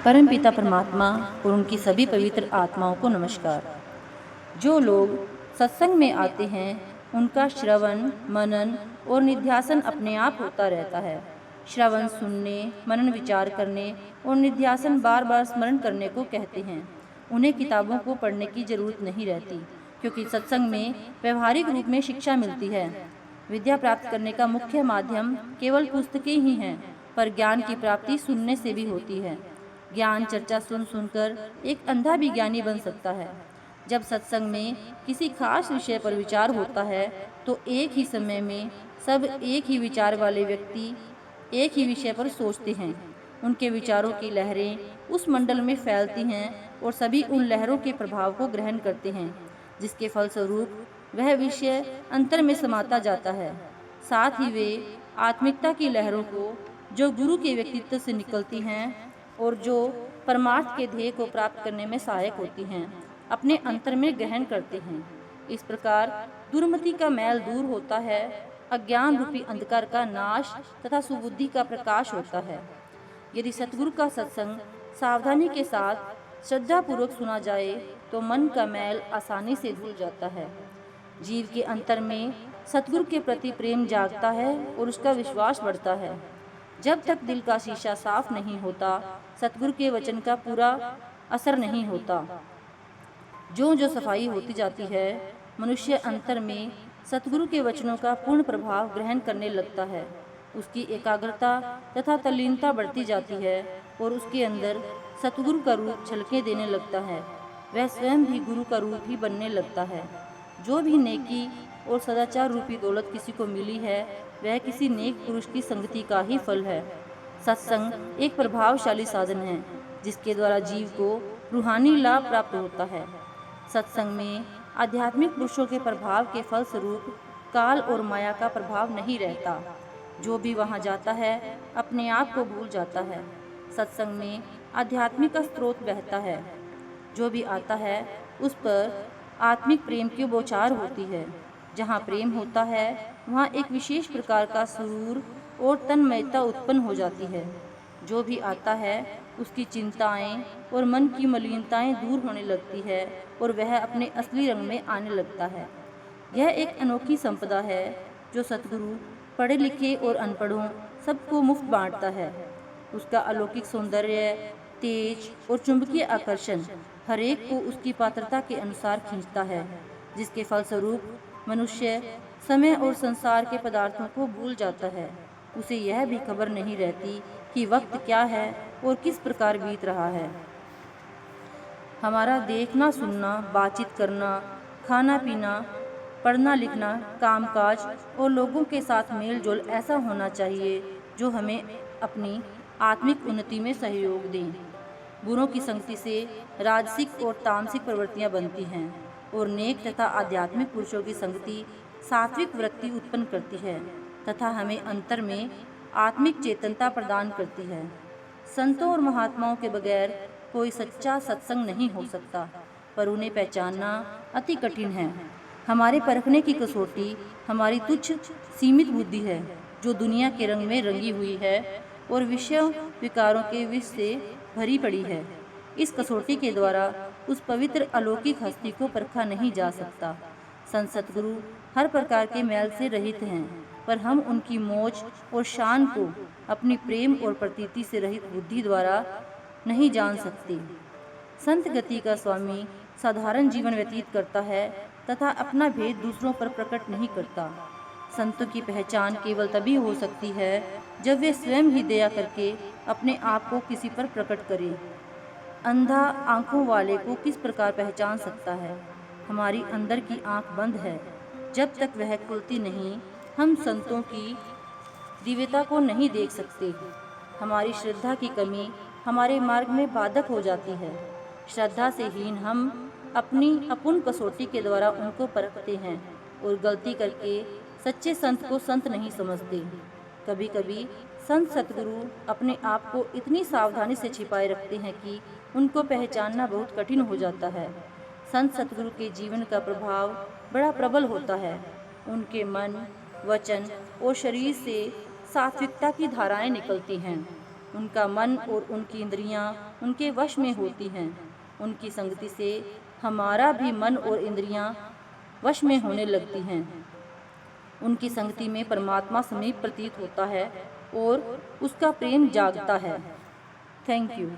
परमपिता परमात्मा और उनकी सभी पवित्र आत्माओं को नमस्कार। जो लोग सत्संग में आते हैं उनका श्रवण, मनन और निध्यासन अपने आप होता रहता है। श्रवण सुनने, मनन विचार करने और निध्यासन बार बार स्मरण करने को कहते हैं। उन्हें किताबों को पढ़ने की जरूरत नहीं रहती, क्योंकि सत्संग में व्यवहारिक रूप में शिक्षा मिलती है। विद्या प्राप्त करने का मुख्य माध्यम केवल पुस्तकें ही हैं, पर ज्ञान की प्राप्ति सुनने से भी होती है। ज्ञान चर्चा सुन सुनकर एक अंधा भी ज्ञानी बन सकता है। जब सत्संग में किसी खास विषय पर विचार होता है तो एक ही समय में सब एक ही विचार वाले व्यक्ति एक ही विषय पर सोचते हैं। उनके विचारों की लहरें उस मंडल में फैलती हैं और सभी उन लहरों के प्रभाव को ग्रहण करते हैं, जिसके फलस्वरूप वह विषय अंतर में समाता जाता है। साथ ही वे आत्मिकता की लहरों को, जो गुरु के व्यक्तित्व से निकलती हैं और जो परमार्थ के ध्येय को प्राप्त करने में सहायक होती हैं, अपने अंतर में ग्रहण करते हैं। इस प्रकार दुर्मति का मैल दूर होता है, अज्ञान रूपी अंधकार का नाश तथा सुबुद्धि का प्रकाश होता है। यदि सतगुरु का सत्संग सावधानी के साथ श्रद्धा पूर्वक सुना जाए तो मन का मैल आसानी से धुल जाता है। जीव के अंतर में सतगुरु के प्रति प्रेम जागता है और उसका विश्वास बढ़ता है। जब तक दिल का शीशा साफ नहीं होता, सतगुरु के वचन का पूरा असर नहीं होता। जो जो सफाई होती जाती है, मनुष्य अंतर में सतगुरु के वचनों का पूर्ण प्रभाव ग्रहण करने लगता है। उसकी एकाग्रता तथा तल्लीनता बढ़ती जाती है और उसके अंदर सतगुरु का रूप झलके देने लगता है। वह स्वयं भी गुरु का रूप ही बनने लगता है। जो भी नेकी और सदाचार रूपी दौलत किसी को मिली है, वह किसी नेक पुरुष की संगति का ही फल है। सत्संग एक प्रभावशाली साधन है, जिसके द्वारा जीव को रूहानी लाभ प्राप्त होता है। सत्संग में आध्यात्मिक पुरुषों के प्रभाव के फलस्वरूप काल और माया का प्रभाव नहीं रहता। जो भी वहां जाता है अपने आप को भूल जाता है। सत्संग में आध्यात्मिक का स्रोत बहता है। जो भी आता है उस पर आत्मिक प्रेम की बौछार होती है। जहाँ प्रेम होता है वहाँ एक विशेष प्रकार का सुरूर और तन्मयता उत्पन्न हो जाती है। जो भी आता है उसकी चिंताएं और मन की मलिनताएं दूर होने लगती है और वह अपने असली रंग में आने लगता है। यह एक अनोखी संपदा है जो सतगुरु पढ़े लिखे और अनपढ़ों सबको मुफ्त बांटता है। उसका अलौकिक सौंदर्य, तेज और चुंबकीय आकर्षण हर एक को उसकी पात्रता के अनुसार खींचता है, जिसके फलस्वरूप मनुष्य समय और संसार के पदार्थों को भूल जाता है। उसे यह भी खबर नहीं रहती कि वक्त क्या है और किस प्रकार बीत रहा है। हमारा देखना, सुनना, बातचीत करना, खाना पीना, पढ़ना लिखना, कामकाज और लोगों के साथ मेल जोल ऐसा होना चाहिए जो हमें अपनी आत्मिक उन्नति में सहयोग दें। बुरों की संगति से राजसिक और तामसिक प्रवृत्तियां बनती हैं और नेक तथा आध्यात्मिक पुरुषों की संगति सात्विक वृत्ति उत्पन्न करती है तथा हमें अंतर में आत्मिक चेतनता प्रदान करती है। संतों और महात्माओं के बगैर कोई सच्चा सत्संग नहीं हो सकता, पर उन्हें पहचानना अति कठिन है। हमारे परखने की कसौटी हमारी तुच्छ सीमित बुद्धि है, जो दुनिया के रंग में रंगी हुई है और विषय विकारों के विष से भरी पड़ी है। इस कसौटी के द्वारा उस पवित्र अलौकिक हस्ती को परखा नहीं जा सकता। संत सतगुरु हर प्रकार के मैल से रहित हैं, पर हम उनकी मौज और शान को अपनी प्रेम और प्रतीति से रहित बुद्धि द्वारा नहीं जान सकते। संत गति का स्वामी साधारण जीवन व्यतीत करता है तथा अपना भेद दूसरों पर प्रकट नहीं करता। संतों की पहचान केवल तभी हो सकती है जब वे स्वयं ही दया करके अपने आप को किसी पर प्रकट करें। अंधा आंखों वाले को किस प्रकार पहचान सकता है? हमारी अंदर की आंख बंद है। जब तक वह खुलती नहीं, हम संतों की दिव्यता को नहीं देख सकते। हमारी श्रद्धा की कमी हमारे मार्ग में बाधक हो जाती है। श्रद्धा से हीन हम अपनी अपूर्ण कसौटी के द्वारा उनको परखते हैं और गलती करके सच्चे संत को संत नहीं समझते। कभी कभी संत सतगुरु अपने आप को इतनी सावधानी से छिपाए रखते हैं कि उनको पहचानना बहुत कठिन हो जाता है। संत सतगुरु के जीवन का प्रभाव बड़ा प्रबल होता है। उनके मन, वचन और शरीर से सात्विकता की धाराएं निकलती हैं। उनका मन और उनकी इंद्रियां उनके वश में होती हैं। उनकी संगति से हमारा भी मन और इंद्रियां वश में होने लगती हैं। उनकी संगति में परमात्मा समीप प्रतीत होता है और उसका प्रेम जागता है। Thank you.